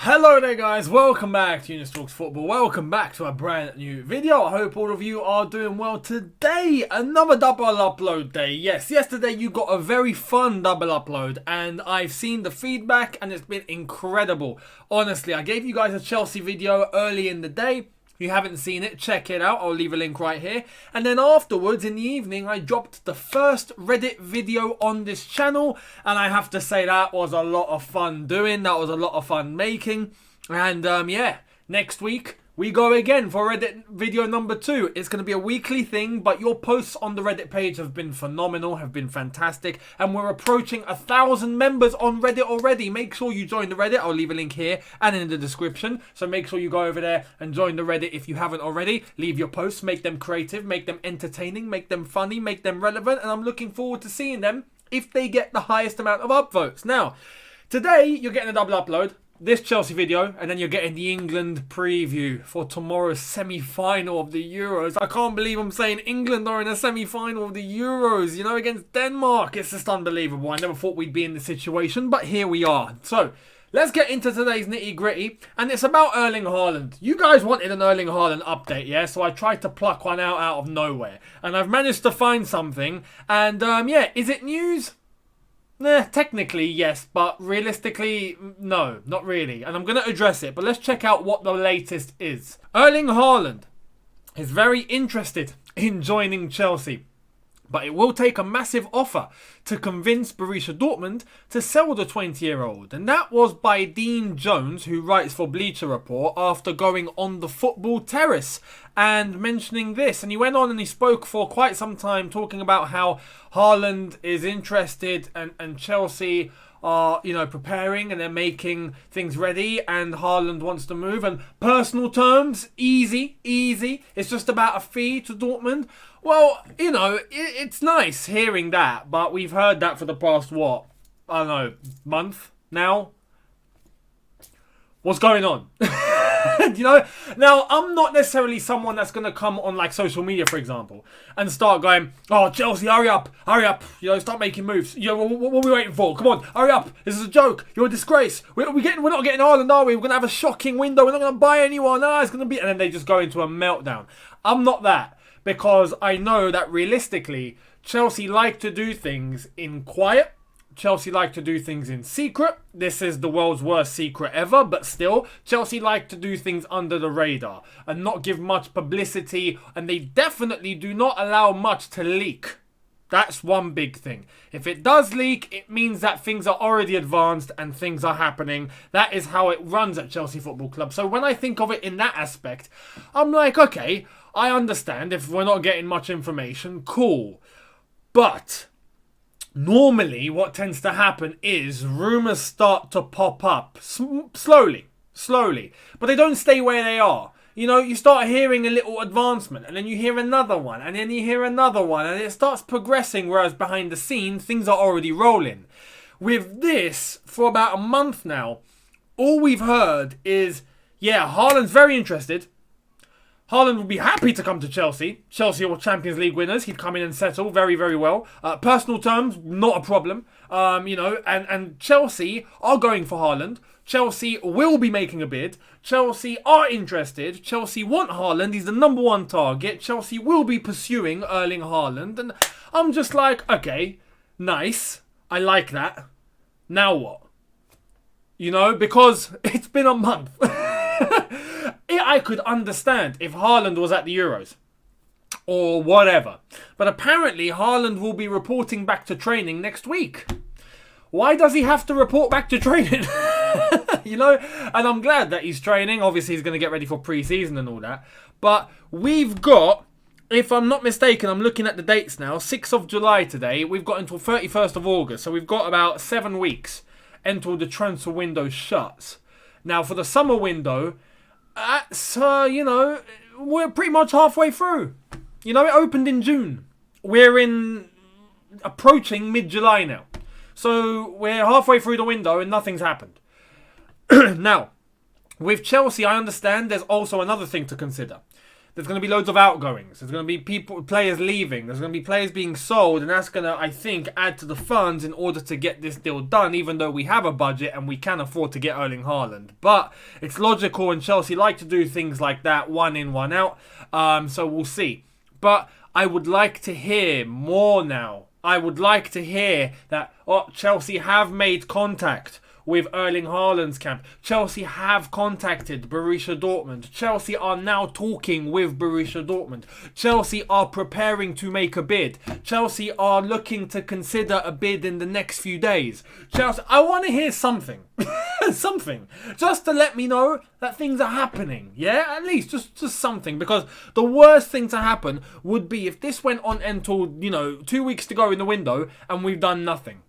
Hello there guys, welcome back to Younes Talks Football, welcome back to a brand new video. I hope all of you are doing well today. Another double upload day. Yes, yesterday you got a very fun double upload and I've seen the feedback and it's been incredible. Honestly, I gave you guys a Chelsea video early in the day. If you haven't seen it, check it out. I'll leave a link right here. And then afterwards, in the evening, I dropped the first Reddit video on this channel. And I have to say that was a lot of fun doing. That was a lot of fun making. And yeah, next week, we go again for Reddit video number 2. It's going to be a weekly thing, but your posts on the Reddit page have been phenomenal, have been fantastic. And we're approaching 1,000 members on Reddit already. Make sure you join the Reddit. I'll leave a link here and in the description. So make sure you go over there and join the Reddit if you haven't already. Leave your posts, make them creative, make them entertaining, make them funny, make them relevant. And I'm looking forward to seeing them if they get the highest amount of upvotes. Now, today you're getting a double upload. This Chelsea video, and then you're getting the England preview for tomorrow's semi-final of the Euros. I can't believe I'm saying England are in a semi-final of the Euros, you know, against Denmark. It's just unbelievable. I never thought we'd be in this situation, but here we are. So, let's get into today's nitty-gritty, and it's about Erling Haaland. You guys wanted an Erling Haaland update, yeah? So I tried to pluck one out of nowhere, and I've managed to find something, and yeah, is it news? Nah, technically, yes, but realistically, no, not really. And I'm going to address it, but let's check out what the latest is. Erling Haaland is very interested in joining Chelsea, but it will take a massive offer to convince Borussia Dortmund to sell the 20-year-old. And that was by Dean Jones, who writes for Bleacher Report, after going on the football terrace and mentioning this. And he went on and he spoke for quite some time talking about how Haaland is interested and Chelsea are, you know, preparing and they're making things ready and Haaland wants to move. And personal terms, easy. It's just about a fee to Dortmund. Well, you know, it's nice hearing that, but we've heard that for the past, what? I don't know, month now? What's going on? You know? Now, I'm not necessarily someone that's going to come on like social media, for example, and start going, oh, Chelsea, hurry up, you know, start making moves. You know, what are we waiting for? Come on, hurry up. This is a joke. You're a disgrace. We're not getting Haaland, are we? We're going to have a shocking window. We're not going to buy anyone. It's going to be... And then they just go into a meltdown. I'm not that, because I know that realistically, Chelsea like to do things in quiet. Chelsea like to do things in secret. This is the world's worst secret ever, but still, Chelsea like to do things under the radar and not give much publicity, and they definitely do not allow much to leak. That's one big thing. If it does leak, it means that things are already advanced and things are happening. That is how it runs at Chelsea Football Club. So when I think of it in that aspect, I'm like, okay, I understand if we're not getting much information, cool. But normally, what tends to happen is rumours start to pop up slowly, but they don't stay where they are. You know, you start hearing a little advancement, and then you hear another one, and then you hear another one, and it starts progressing, whereas behind the scenes, things are already rolling. With this, for about a month now, all we've heard is, yeah, Haaland's very interested. Haaland would be happy to come to Chelsea. Chelsea are Champions League winners. He'd come in and settle very, very well. Personal terms, not a problem. You know, and Chelsea are going for Haaland. Chelsea will be making a bid. Chelsea are interested. Chelsea want Haaland. He's the number one target. Chelsea will be pursuing Erling Haaland. And I'm just like, okay, nice. I like that. Now what? You know, because it's been a month. I could understand if Haaland was at the Euros or whatever. But apparently Haaland will be reporting back to training next week. Why does he have to report back to training? You know, and I'm glad that he's training. Obviously, he's going to get ready for pre-season and all that. But we've got, if I'm not mistaken, I'm looking at the dates now, 6th of July today. We've got until 31st of August. So we've got about 7 weeks until the transfer window shuts. Now, for the summer window, you know, we're pretty much halfway through. You know, it opened in June. We're approaching mid-July now. So we're halfway through the window and nothing's happened. Now, with Chelsea, I understand there's also another thing to consider. there's going to be loads of outgoings. There's going to be players leaving. There's going to be players being sold. And that's going to, I think, add to the funds in order to get this deal done, even though we have a budget and we can afford to get Erling Haaland. But it's logical, and Chelsea like to do things like that, one in, one out. So we'll see. But I would like to hear more now. I would like to hear that Chelsea have made contact with Erling Haaland's camp. Chelsea have contacted Borussia Dortmund. Chelsea are now talking with Borussia Dortmund. Chelsea are preparing to make a bid. Chelsea are looking to consider a bid in the next few days. Chelsea, I want to hear something. Something. Just to let me know that things are happening. Yeah? At least just something. Because the worst thing to happen would be if this went on until, 2 weeks to go in the window and we've done nothing.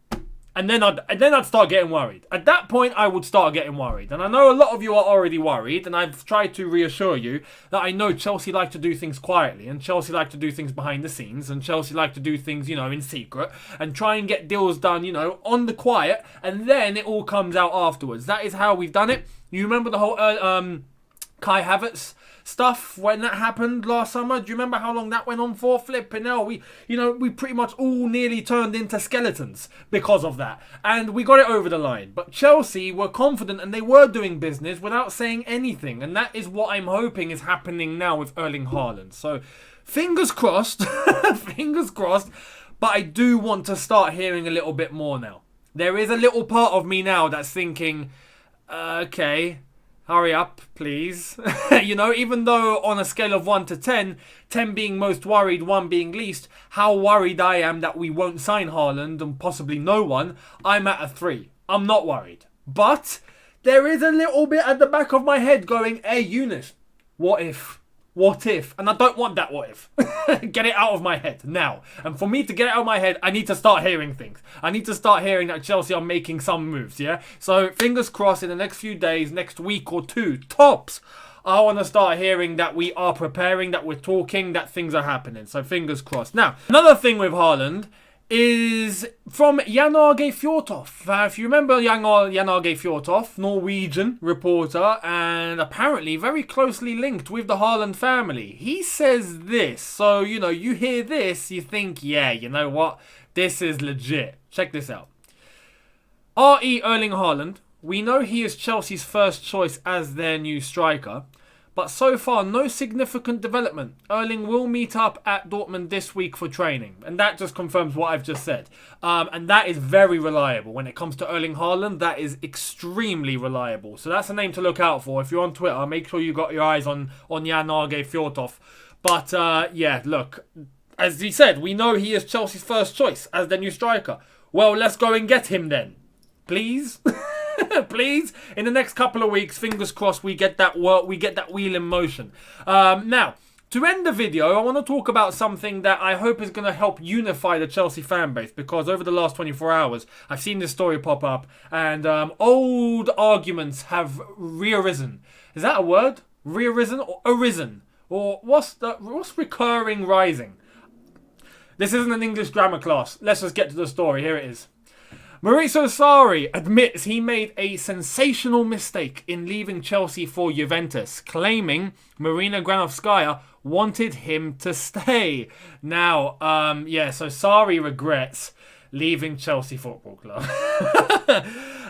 And then I'd start getting worried. At that point, I would start getting worried. And I know a lot of you are already worried, and I've tried to reassure you that I know Chelsea like to do things quietly, and Chelsea like to do things behind the scenes, and Chelsea like to do things, in secret, and try and get deals done, on the quiet, and then it all comes out afterwards. That is how we've done it. You remember the whole Kai Havertz stuff when that happened last summer? Do you remember how long that went on for? Flipping hell, we pretty much all nearly turned into skeletons because of that, and we got it over the line. But Chelsea were confident and they were doing business without saying anything, and that is what I'm hoping is happening now with Erling Haaland. So fingers crossed, fingers crossed. But I do want to start hearing a little bit more now. There is a little part of me now that's thinking, okay, hurry up, please. Even though on a scale of 1 to 10, 10 being most worried, 1 being least, how worried I am that we won't sign Haaland and possibly no one, I'm at a 3. I'm not worried. But there is a little bit at the back of my head going, hey, Younes, what if? What if? And I don't want that what if. Get it out of my head now. And for me to get it out of my head, I need to start hearing things. I need to start hearing that Chelsea are making some moves, yeah? So fingers crossed in the next few days, next week or 2, tops, I want to start hearing that we are preparing, that we're talking, that things are happening. So fingers crossed. Now, another thing with Haaland is from Jan-Åge Fjørtoft. If you remember Jan-Åge Fjørtoft, Norwegian reporter, and apparently very closely linked with the Haaland family. He says this. So, you hear this, you think, yeah, you know what? This is legit. Check this out. R.E. Erling Haaland. We know he is Chelsea's first choice as their new striker. But so far, no significant development. Erling will meet up at Dortmund this week for training. And that just confirms what I've just said. And that is very reliable. When it comes to Erling Haaland, that is extremely reliable. So that's a name to look out for. If you're on Twitter, make sure you got your eyes on Jan-Åge Fjørtoft. But yeah, look, as he said, we know he is Chelsea's first choice as their new striker. Well, let's go and get him then. Please? Please, in the next couple of weeks, fingers crossed, we get that wheel in motion. Now, to end the video, I want to talk about something that I hope is going to help unify the Chelsea fan base, because over the last 24 hours, I've seen this story pop up, and old arguments have rearisen. Is that a word? Rearisen or arisen? Or what's recurring rising? This isn't an English grammar class. Let's just get to the story. Here it is. Maurizio Sarri admits he made a sensational mistake in leaving Chelsea for Juventus, claiming Marina Granovskaya wanted him to stay. Now, so Sarri regrets leaving Chelsea Football Club.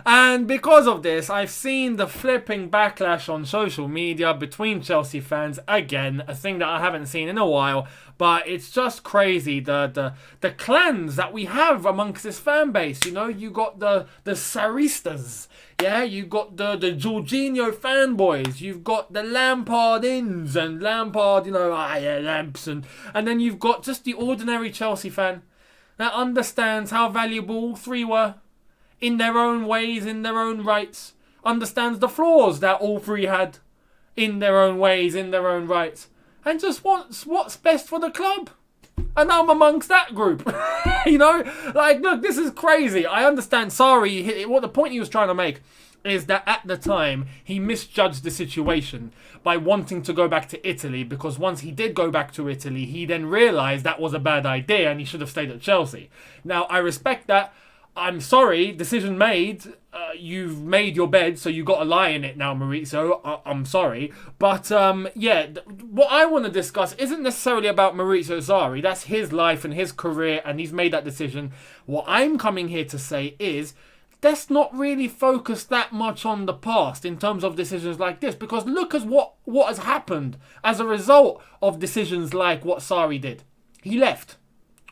And because of this, I've seen the flipping backlash on social media between Chelsea fans again, a thing that I haven't seen in a while. But it's just crazy, the clans that we have amongst this fan base. You got the Sarristas, yeah, you got the Jorginho fanboys, you've got the Lampard-ins and Lampard, Lamps, and then you've got just the ordinary Chelsea fan that understands how valuable all 3 were in their own ways, in their own rights, understands the flaws that all 3 had in their own ways, in their own rights, and just wants what's best for the club. And I'm amongst that group. Look, this is crazy. I understand Sarri, what the point he was trying to make is that at the time, he misjudged the situation by wanting to go back to Italy, because once he did go back to Italy, he then realised that was a bad idea and he should have stayed at Chelsea. Now, I respect that. I'm sorry, decision made. You've made your bed, so you got to lie in it now, Maurizio. I'm sorry. But, what I want to discuss isn't necessarily about Maurizio Sarri. That's his life and his career, and he's made that decision. What I'm coming here to say is, let's not really focus that much on the past in terms of decisions like this, because look at what has happened as a result of decisions like what Sarri did. He left.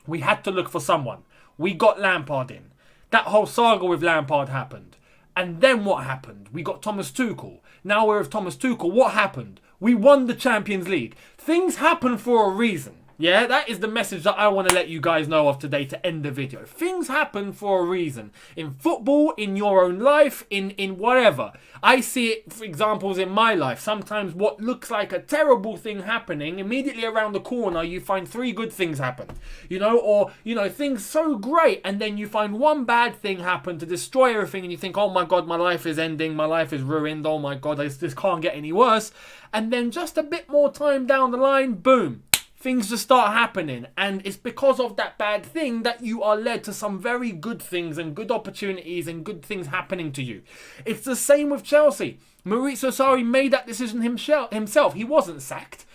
We had to look for someone. We got Lampard in. That whole saga with Lampard happened. And then what happened? We got Thomas Tuchel. Now we're with Thomas Tuchel. What happened? We won the Champions League. Things happen for a reason. Yeah, that is the message that I want to let you guys know of today to end the video. Things happen for a reason. In football, in your own life, in whatever. I see it, for examples, in my life. Sometimes what looks like a terrible thing happening, immediately around the corner, you find 3 good things happen. Or things so great, and then you find one bad thing happen to destroy everything, and you think, oh my God, my life is ending, my life is ruined, oh my God, this can't get any worse. And then just a bit more time down the line, boom. Things just start happening, and it's because of that bad thing that you are led to some very good things and good opportunities and good things happening to you. It's the same with Chelsea. Maurizio Sarri made that decision himself. He wasn't sacked.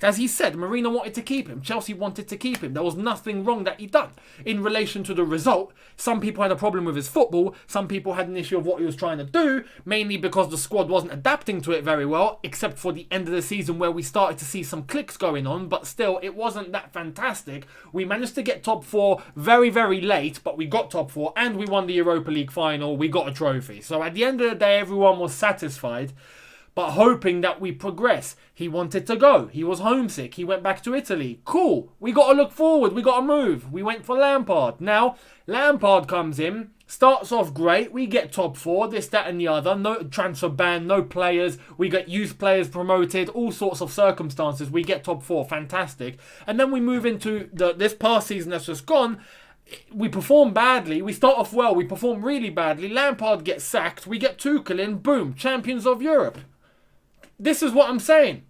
As he said, Mourinho wanted to keep him. Chelsea wanted to keep him. There was nothing wrong that he'd done. In relation to the result, some people had a problem with his football. Some people had an issue of what he was trying to do, mainly because the squad wasn't adapting to it very well, except for the end of the season where we started to see some clicks going on. But still, it wasn't that fantastic. We managed to get top 4 very, very late, but we got top 4 and we won the Europa League final. We got a trophy. So at the end of the day, everyone was satisfied, but hoping that we progress. He wanted to go. He was homesick. He went back to Italy. Cool. We got to look forward. We got to move. We went for Lampard. Now, Lampard comes in, starts off great. We get top 4, this, that and the other. No transfer ban, no players. We get youth players promoted, all sorts of circumstances. We get top 4. Fantastic. And then we move into this past season that's just gone. We perform badly. We start off well. We perform really badly. Lampard gets sacked. We get Tuchel in. Boom. Champions of Europe. This is what I'm saying.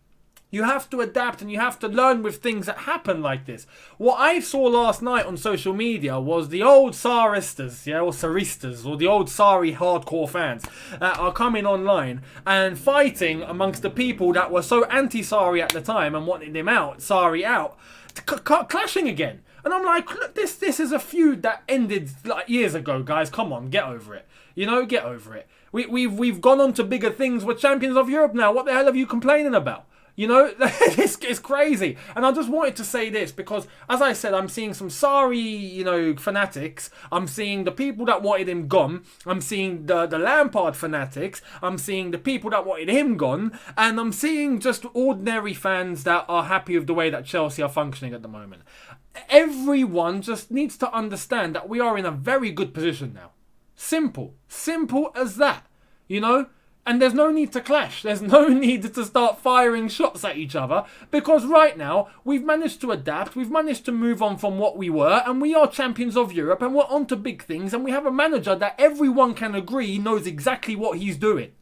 You have to adapt and you have to learn with things that happen like this. What I saw last night on social media was the old Sarristas, or Sarristas, or the old Sarri hardcore fans that are coming online and fighting amongst the people that were so anti-Sarri at the time and wanted him out, Sarri out, clashing again. And I'm like, look, this is a feud that ended like years ago, guys. Come on, get over it. Get over it. We've gone on to bigger things. We're champions of Europe now. What the hell are you complaining about? It's crazy. And I just wanted to say this because, as I said, I'm seeing some Sarri, fanatics. I'm seeing the people that wanted him gone. I'm seeing the Lampard fanatics. I'm seeing the people that wanted him gone. And I'm seeing just ordinary fans that are happy with the way that Chelsea are functioning at the moment. Everyone just needs to understand that we are in a very good position now. Simple as that, and there's no need to clash. There's no need to start firing shots at each other because right now we've managed to adapt. We've managed to move on from what we were, and we are champions of Europe, and we're on to big things, and we have a manager that everyone can agree knows exactly what he's doing.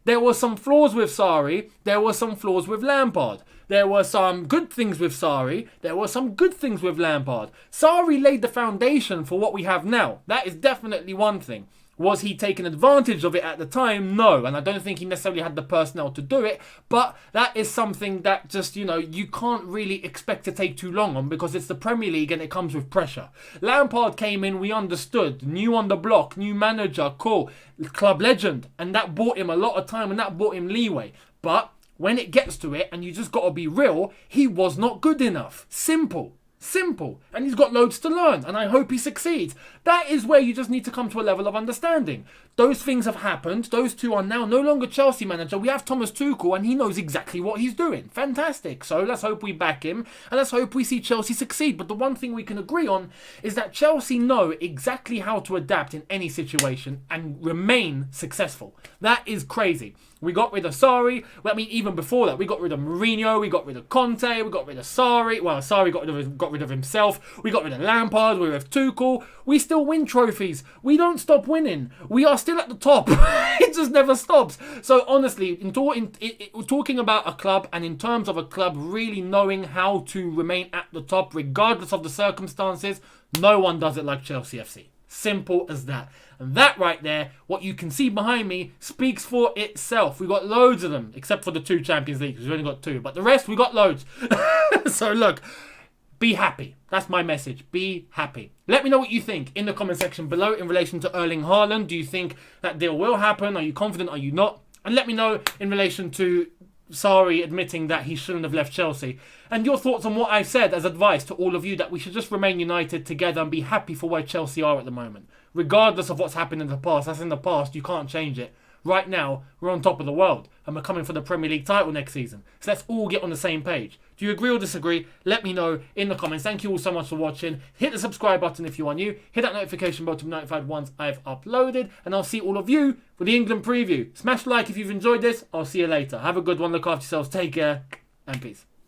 There were some flaws with Sarri. There were some flaws with Lampard. There were some good things with Sarri. There were some good things with Lampard. Sarri laid the foundation for what we have now. That is definitely one thing. Was he taking advantage of it at the time? No. And I don't think he necessarily had the personnel to do it. But that is something that just, you can't really expect to take too long on because it's the Premier League and it comes with pressure. Lampard came in, we understood. New on the block, new manager, cool. Club legend. And that bought him a lot of time and that bought him leeway. But when it gets to it and you just got to be real, he was not good enough. Simple. And he's got loads to learn, and I hope he succeeds. That is where you just need to come to a level of understanding. Those things have happened. Those two are now no longer Chelsea manager. We have Thomas Tuchel, and he knows exactly what he's doing. Fantastic. So let's hope we back him, and let's hope we see Chelsea succeed. But the one thing we can agree on is that Chelsea know exactly how to adapt in any situation and remain successful. That is crazy. We got rid of Sarri. Even before that, we got rid of Mourinho. We got rid of Conte. We got rid of Sarri. Well, Sarri got rid of himself. We got rid of Lampard. We have Tuchel. We still win trophies. We don't stop winning. We are still at the top. It just never stops. So honestly, talking about a club and in terms of a club really knowing how to remain at the top regardless of the circumstances, no one does it like Chelsea FC. Simple as that. And that right there, what you can see behind me, speaks for itself. We got loads of them, except for the 2 Champions Leagues. We've only got 2, but the rest, we got loads. So look, be happy. That's my message. Be happy. Let me know what you think in the comment section below in relation to Erling Haaland. Do you think that deal will happen? Are you confident? Are you not? And let me know in relation to Sarri admitting that he shouldn't have left Chelsea. And your thoughts on what I've said as advice to all of you, that we should just remain united together and be happy for where Chelsea are at the moment. Regardless of what's happened in the past. That's in the past. You can't change it. Right now, we're on top of the world and we're coming for the Premier League title next season. So let's all get on the same page. Do you agree or disagree? Let me know in the comments. Thank you all so much for watching. Hit the subscribe button if you are new. Hit that notification bell to be notified once I've uploaded. And I'll see all of you for the England preview. Smash like if you've enjoyed this. I'll see you later. Have a good one. Look after yourselves. Take care and peace.